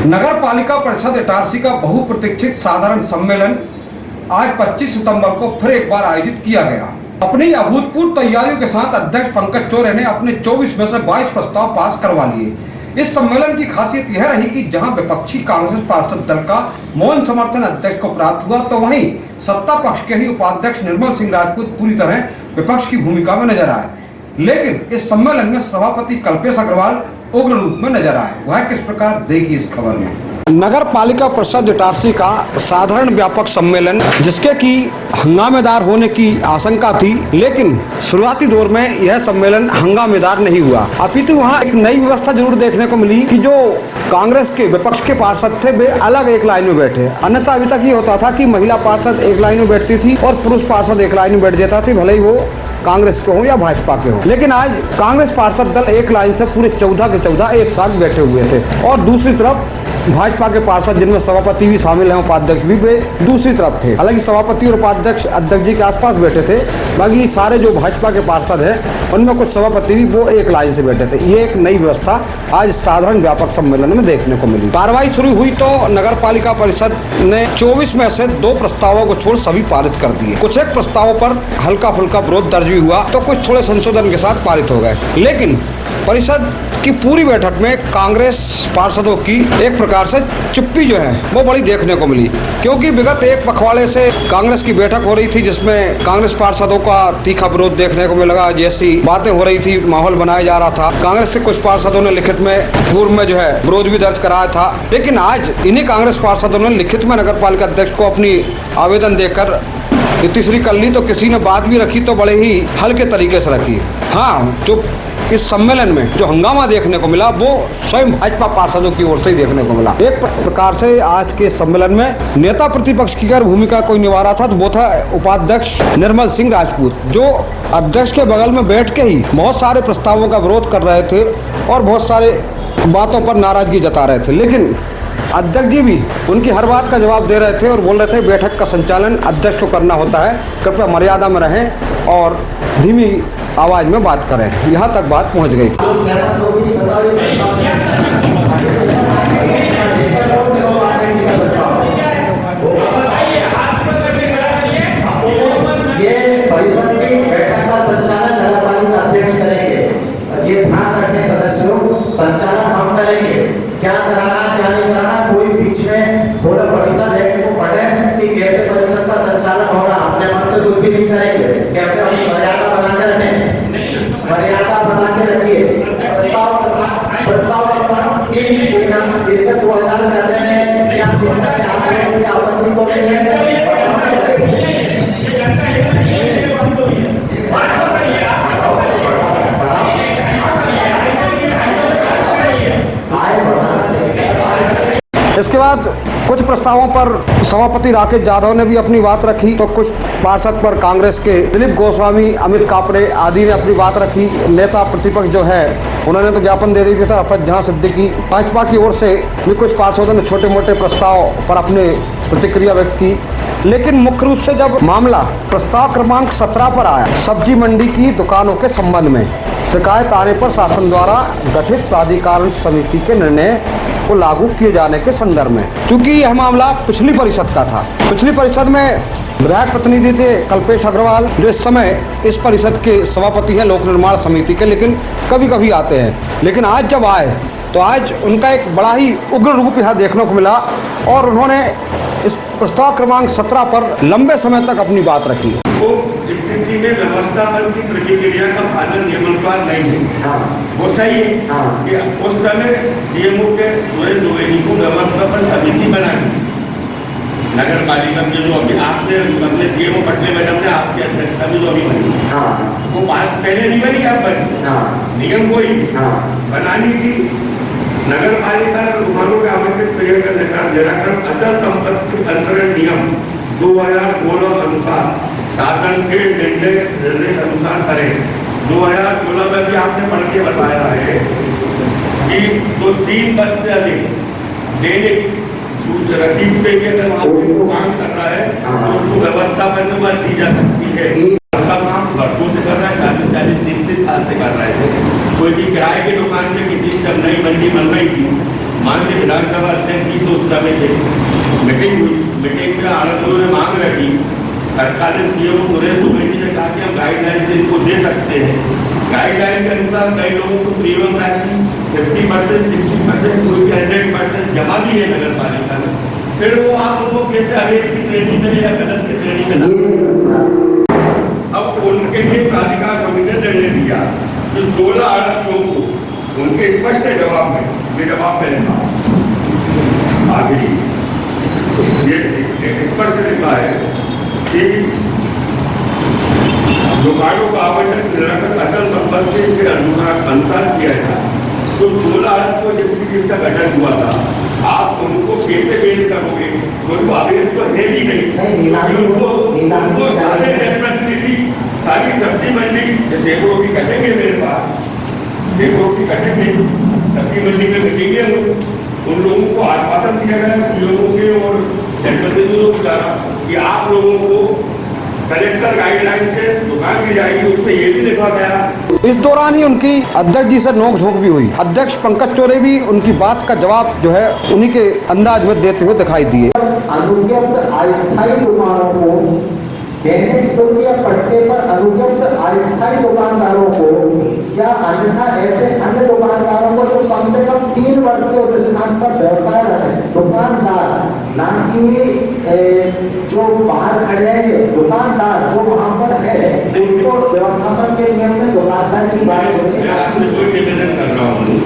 नगर पालिका परिषद इटारसी का बहुप्रतीक्षित साधारण सम्मेलन आज 25 सितंबर को फिर एक बार आयोजित किया गया। अपनी अभूतपूर्व तैयारियों के साथ अध्यक्ष पंकज चौरे ने अपने 24 में से 22 प्रस्ताव पास करवा लिए। इस सम्मेलन की खासियत यह रही कि जहां विपक्षी कांग्रेस पार्षद दल का मौन समर्थन अध्यक्ष को प्राप्त हुआ, तो वहीं सत्ता पक्ष के ही उपाध्यक्ष निर्मल सिंह राजपूत पूरी तरह विपक्ष की भूमिका में नजर आए। लेकिन इस सम्मेलन में सभापति कल्पेश अग्रवाल उग्र रूप में नजर आए। वह किस प्रकार, देखिए इस खबर में। नगर पालिका परिषद इटारसी का साधारण व्यापक सम्मेलन, जिसके की हंगामेदार होने की आशंका थी, लेकिन शुरुआती दौर में यह सम्मेलन हंगामेदार नहीं हुआ। अपितु वहाँ एक नई व्यवस्था जरूर देखने को मिली कि जो कांग्रेस के विपक्ष के पार्षद थे वे अलग एक लाइन में बैठे। अन्यथा अभी तक ये होता था कि महिला पार्षद एक लाइन में बैठती थी और पुरुष पार्षद एक लाइन में बैठ जाता थी, भले ही वो कांग्रेस के हो या भाजपा के हो। लेकिन आज कांग्रेस पार्षद दल एक लाइन से पूरे 14 के 14 एक साथ बैठे हुए थे और दूसरी तरफ भाजपा के पार्षद, जिनमें सभापति भी शामिल हैं, उपाध्यक्ष भी, वे दूसरी तरफ थे। हालांकि सभापति और उपाध्यक्ष अध्यक्ष जी के आसपास बैठे थे, बाकी सारे जो भाजपा के पार्षद हैं उनमें कुछ सभापति भी वो एक लाइन से बैठे थे। ये एक नई व्यवस्था आज साधारण व्यापक सम्मेलन में देखने को मिली। कार्रवाई शुरू हुई तो नगर पालिका परिषद ने 24 में से 2 प्रस्तावों को छोड़ सभी पारित कर दिए। कुछ एक प्रस्तावों पर हल्का फुल्का विरोध दर्ज भी हुआ तो कुछ थोड़े संशोधन के साथ पारित हो गए। लेकिन परिषद की पूरी बैठक में कांग्रेस पार्षदों की एक प्रकार से चुप्पी जो है वो बड़ी देखने को मिली, क्योंकि विगत एक पखवाड़े से कांग्रेस की बैठक हो रही थी जिसमें कांग्रेस पार्षदों का तीखा विरोध देखने को मिला। जैसी बातें हो रही थी, माहौल बनाया जा रहा था। कांग्रेस के कुछ पार्षदों ने लिखित में पूर्व में जो है विरोध भी दर्ज कराया था। लेकिन आज इन्हीं कांग्रेस पार्षदों ने लिखित में नगर पालिका अध्यक्ष को अपनी आवेदन देकर तीसरी कर ली। तो किसी ने बात भी रखी तो बड़े ही हल्के तरीके से रखी। हाँ, जो इस सम्मेलन में जो हंगामा देखने को मिला वो स्वयं भाजपा पार्षदों की ओर से ही देखने को मिला। एक प्रकार से आज के सम्मेलन में नेता प्रतिपक्ष की अगर भूमिका कोई निभा रहा था तो वो था उपाध्यक्ष निर्मल सिंह राजपूत, जो अध्यक्ष के बगल में बैठ के ही बहुत सारे प्रस्तावों का विरोध कर रहे थे और बहुत सारे बातों पर नाराजगी जता रहे थे। लेकिन अध्यक्ष जी भी उनकी हर बात का जवाब दे रहे थे और बोल रहे थे बैठक का संचालन अध्यक्ष को करना होता है, कृपया मर्यादा में रहें और धीमी आवाज में बात करें। यहाँ तक बात पहुँच गई। संचालन हम करेंगे, क्या कराना क्या नहीं कराना, कोई बीच में थोड़ा परिषद हेड को पढ़े कि कैसे परिषद का संचालन हो रहा। अपने मन से कुछ भी नहीं करेंगे, कहते अपनी मर्यादा बना के रखें, मर्यादा बना के रखिए। प्रस्ताव इसका 2000 करने में क्या दिक्कत है, आप लोगों की आपत्ति तो नहीं है। इसके बाद कुछ प्रस्तावों पर सभापति राकेश यादव ने भी अपनी बात रखी, तो कुछ पार्षद पर कांग्रेस के दिलीप गोस्वामी, अमित कापरे आदि ने अपनी बात रखी। नेता प्रतिपक्ष जो है उन्होंने तो ज्ञापन दे दी थी, अफत जहां सिद्दीकी। भाजपा की ओर से भी कुछ पार्षदों ने छोटे मोटे प्रस्ताव पर अपने प्रतिक्रिया व्यक्त की। लेकिन मुख्य रूप से जब मामला प्रस्ताव क्रमांक 17 पर आया, सब्जी मंडी की दुकानों के संबंध में शिकायत आने पर शासन द्वारा गठित प्राधिकरण समिति के निर्णय को लागू किए जाने के संदर्भ में, क्योंकि यह मामला पिछली परिषद का था। पिछली परिषद में विधायक प्रतिनिधि थे कल्पेश अग्रवाल, जो इस समय इस परिषद के सभापति हैं लोक निर्माण समिति के, लेकिन कभी कभी आते हैं। लेकिन आज जब आए तो आज उनका एक बड़ा ही उग्र रूप यहाँ देखने को मिला और उन्होंने इस प्रस्ताव क्रमांक 17 पर लंबे समय तक अपनी बात रखी। स्थिति में व्यवस्थापन की प्रक्रिया का पालन नियमानुसार नहीं है। वो सही है कि उस समय सीएमओ के को व्यवस्थापन समिति बनानी नगर पालिका में, जो अभी आपने अपने सीएमओ पटले मैडम ने आपकी अध्यक्षता में जो अभी बनी, वो बात पहले नहीं बनी, अब बनी। नियम कोई बनानी थी। नगर पालिका दुकानों के आवंटित क्रिया का निराकरण अचल संपत्ति अंतरण नियम 2016 अनुसार शासन के निर्देश अनुसार करें। 2016 में भी आपने पढ़ के बताया है कि तो 3 वर्ष से अधिक दैनिक रसीद पे के अगर आपको काम कर रहा है तो उसको व्यवस्थापन में दी जा सकती है। काम वर्षों से कर रहा है, 40-40 30 साल से कर रहा है। कोई भी किराए की दुकान में किसी जब नई मंडी बन रही थी माननीय विधानसभा अध्यक्ष जी से उस समय थे, मीटिंग हुई। मीटिंग में आनंद ने मांग रखी, सरकार ने सीएम सुरेश दुबे जी ने कहा कि हम गाइडलाइन से इनको दे सकते हैं। गाइडलाइन के अनुसार कई लोगों को प्रीमियम राशि 50%, 60%, कोई 100% जमा भी है नगर पालिका में। फिर वो आप उनको कैसे अवेज की श्रेणी में या गलत की श्रेणी में अब उनके लिए प्राधिकार समिति ने निर्णय दिया कि 16 आरोपियों को उनके स्पष्ट जवाब में ये जवाब देना आगे ये स्पष्ट लिखा है कि दुकानों का आवंटन निराकरण अचल संपत्ति के अनुसार किया जाए। तो 16 आरोपियों जिसकी जिसका गठन हुआ था, आप उनको कैसे बेल करोगे? उनको अवेज तो है भी नहीं। उनको सारे जनप्रतिनिधि, सारी सब्जी मंडी देखो भी कटेंगे, मेरे पास देखो भी कटेंगे, सब्जी मंडी में कटेंगे। उन लोगों को आश्वासन दिया गया सीएमओ के और जनप्रतिनिधियों के द्वारा कि आप लोगों को कलेक्टर गाइडलाइन से दुकान दी जाएगी। उसमें ये भी लिखा गया। इस दौरान ही उनकी अध्यक्ष जी से नोक-झोंक भी हुई। अध्यक्ष पंकज चौरे भी उनकी बात का जवाब जो है उन्हीं के अंदाज में देते हुए दिखाई दिए। अनुज्ञप्त अस्थायी दुकानों को दैनिक शुल्क या पट्टे पर अनुज्ञप्त अस्थायी दुकानदारों को या अन्यथा ऐसे अन्य दुकानदारों को जो कम से कम 3 वर्ष के उस स्थान पर व्यवसाय रहे, दुकानदार ना कि जो बाहर खड़े हैं, दुकानदार जो वहाँ पर है उनको व्यवस्थापन के नियम में दुकानदार की बात होती है। कोई निवेदन कर रहा हूँ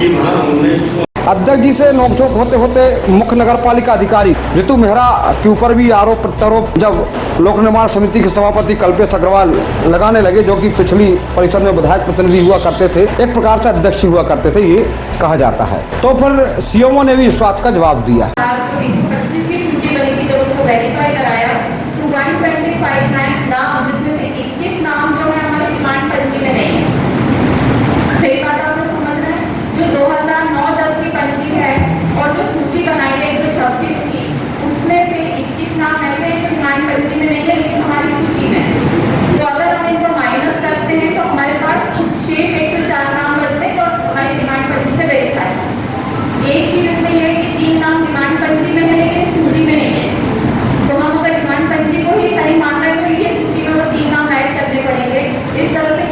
कि वहाँ 19 अध्यक्ष जी से नोकझोंक होते होते मुख्य नगर पालिका अधिकारी ऋतु मेहरा के ऊपर भी आरोप प्रत्यारोप जब लोक निर्माण समिति के सभापति कल्पेश अग्रवाल लगाने लगे, जो कि पिछली परिषद में विधायक प्रतिनिधि हुआ करते थे, एक प्रकार से अध्यक्ष हुआ करते थे, ये कहा जाता है। तो फिर सीएमओ ने भी इस बात का जवाब दिया। 125 की सूची बनी थी, जब उसको वेरीफाई कराया तो 125 नाम, जिसमें से 21 नाम जो है हमारे डिमांड पंजी में नहीं है। सही बात आप लोग समझ रहे हैं? जो 2009-10 की पंजी है और जो सूची बनाई है 126 की, उसमें से 21 नाम ऐसे हैं जो डिमांड पंजी में नहीं है लेकिन हमारी सूची में। तो अगर हम इनको माइनस करते हैं तो हमारे पास शेष 104 नाम बचते हैं जो हमारी डिमांड पंजी से वेरीफाई। एक चीज इसमें यह है कि 3 नाम डिमांड पंजी में है लेकिन सूची में नहीं है। तो हम अगर डिमांड पंजी को ही सही मान रहे हैं तो ये सूची में वो 3 नाम ऐड करने पड़ेंगे। इस तरह से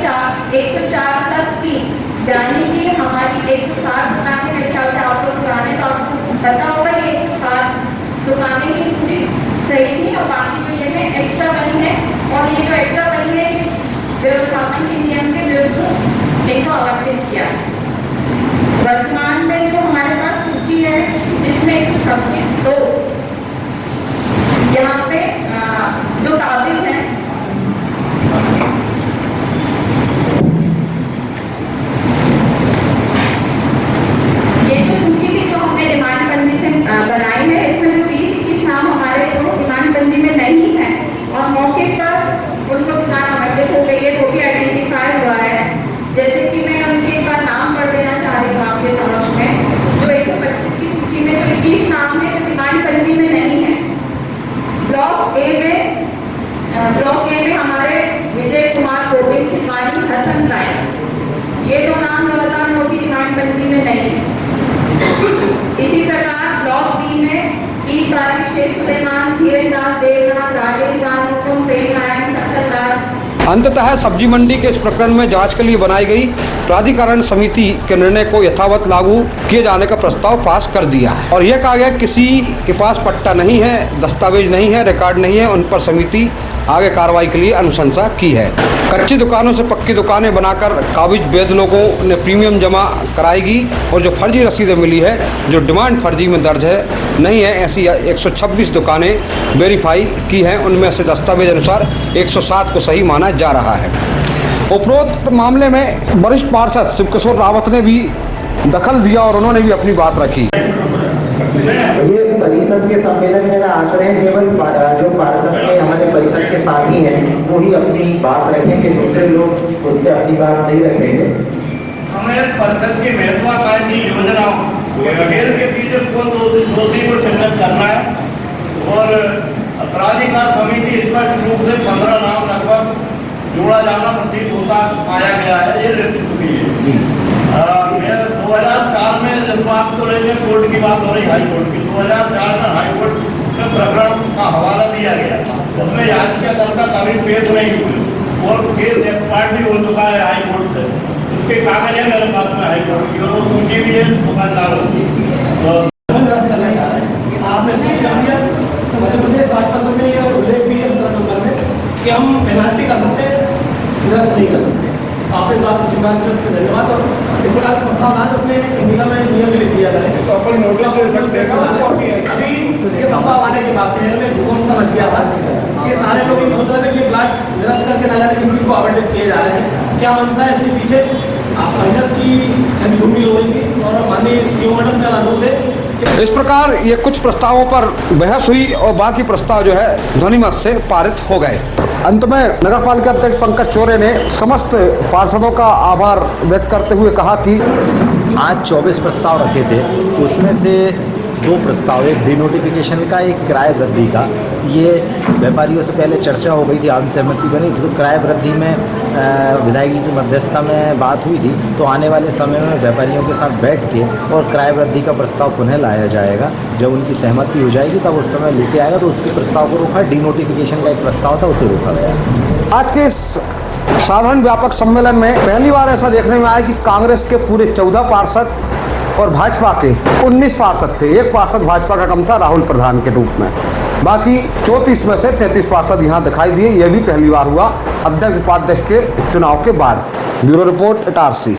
104 प्लस 3 यानी कि हमारी 160 दुकानें, मेरे ख्याल से आप लोग पुराने तो आपको पता होगा ये 160 दुकानें ही पूरी सही थी और बाकी जो ये है एक्स्ट्रा बनी है। और ये जो एक्स्ट्रा बनी है ये व्यवस्थापन के नियम के विरुद्ध इनको आवंटित किया। वर्तमान में जो हमारे पास सूची है जिसमें 126 तो यहाँ पे जो काबिज हैं ये जो सूची थी जो हमने डिमांड बंदी से बनाई है, इसमें जो 20-21 नाम हमारे जो डिमांड बंदी में नहीं है और मौके पर उनको दुकान आवंटित हो गई है, वो भी आइडेंटिफाई हुआ है। जैसे कि मैं उनके एक बार नाम पढ़ देना चाह रही हूँ आपके समक्ष में। जो 125 की सूची में जो 21 नाम है जो डिमांड पंजी में नहीं है, ब्लॉक ए में हमारे विजय कुमार गोविंद तिवारी, हसन राय, ये 2 नाम 2009 की डिमांड पंजी में नहीं है। इसी प्रकार ब्लॉक बी में तारिक, शेख सुलेमान, धीरेन्द्र, देवनाथ, राजेश राज, मुकुंद, प्रेम नारायण, सत्तर। अंततः सब्जी मंडी के इस प्रकरण में जांच के लिए बनाई गई प्राधिकरण समिति के निर्णय को यथावत लागू किए जाने का प्रस्ताव पास कर दिया है और यह कहा गया किसी के पास पट्टा नहीं है, दस्तावेज नहीं है, रिकॉर्ड नहीं है, उन पर समिति आगे कार्रवाई के लिए अनुशंसा की है। कच्ची दुकानों से पक्की दुकानें बनाकर काबिज वैध लोगों ने प्रीमियम जमा कराएगी और जो फर्जी रसीदें मिली है, जो डिमांड फर्जी में दर्ज है नहीं है, ऐसी 126 दुकानें वेरीफाई की हैं। उनमें से दस्तावेज अनुसार 107 को सही माना जा रहा है। उपरोक्त मामले में वरिष्ठ पार्षद शिवकिशोर रावत ने भी दखल दिया और उन्होंने भी अपनी बात रखी। ये परिषद के सम्मेलन में आग्रह केवल जो पार्षद के हमारे परिषद के साथी हैं वो ही अपनी बात रखेंगे, दूसरे लोग उस पर अपनी बात नहीं रखेंगे। हमें परिषद की महत्वाकांक्षी योजनाओं खेल के पीछे कौन दोषी को चिन्हित करना है और प्राधिकार समिति स्पष्ट रूप से 15 नाम लगभग जोड़ा जाना प्रतीत होता पाया गया है। ये मैं 2004 में इस बात को लेकर कोर्ट की बात हो रही, हाई कोर्ट की। 2004 में हाई कोर्ट में प्रकरण का हवाला दिया गया, उसमें याचिकाकर्ता कभी पेश नहीं हुई और केस एक्सपायर्ड हो चुका है हाई कोर्ट से। उसके कागज है मेरे पास में हाई कोर्ट की, और वो सूची भी है दुकानदारों की। आपने मध्य प्रदेश भाजपा में यह उल्लेख भी है नंबर में कि हम पेनाल्टी का सकते निरस्त नहीं कर सकते। आपने इस बात को स्वीकार किया, उसके धन्यवाद। और इस प्रकार का प्रस्ताव आज अपने इंडिया में नियम भी लिख दिया जाए तो अपन नोटिस दे सकते हैं। अभी ये प्रस्ताव आने के बाद शहर में भूकंप समझ गया था कि सारे लोग ये सोच रहे थे कि प्लाट निरस्त करके ना जाकर इनकी को आवंटित किए जा रहे हैं। क्या मंशा है इसके पीछे? परिषद की छवि भूमि हो रही थी और माननीय सीओ मैडम का अनुरोध है। इस प्रकार ये कुछ प्रस्तावों पर बहस हुई और बाकी प्रस्ताव जो है ध्वनिमत से पारित हो गए। अंत में नगर पालिका अध्यक्ष पंकज चौरे ने समस्त पार्षदों का आभार व्यक्त करते हुए कहा कि आज 24 प्रस्ताव रखे थे, उसमें से 2 प्रस्ताव, एक डिनोटिफिकेशन का, एक किराए वृद्धि का। ये व्यापारियों से पहले चर्चा हो गई थी, आम सहमति बनी थी। तो किराए वृद्धि में विधायक जी की मध्यस्थता में बात हुई थी, तो आने वाले समय में व्यापारियों के साथ बैठ के और किराए वृद्धि का प्रस्ताव पुनः लाया जाएगा। जब उनकी सहमति हो जाएगी तब उस समय लेके आएगा। तो उसके प्रस्ताव को रोका, डिनोटिफिकेशन का एक प्रस्ताव था उसे रोका गया। आज के इस साधारण व्यापक सम्मेलन में पहली बार ऐसा देखने में आया कि कांग्रेस के पूरे 14 पार्षद और भाजपा के 19 पार्षद थे। एक पार्षद भाजपा का कम था, राहुल प्रधान के रूप में। बाकी 34 में से 33 पार्षद यहाँ दिखाई दिए। यह भी पहली बार हुआ अध्यक्ष उपाध्यक्ष के चुनाव के बाद। Bureau report Itarsi.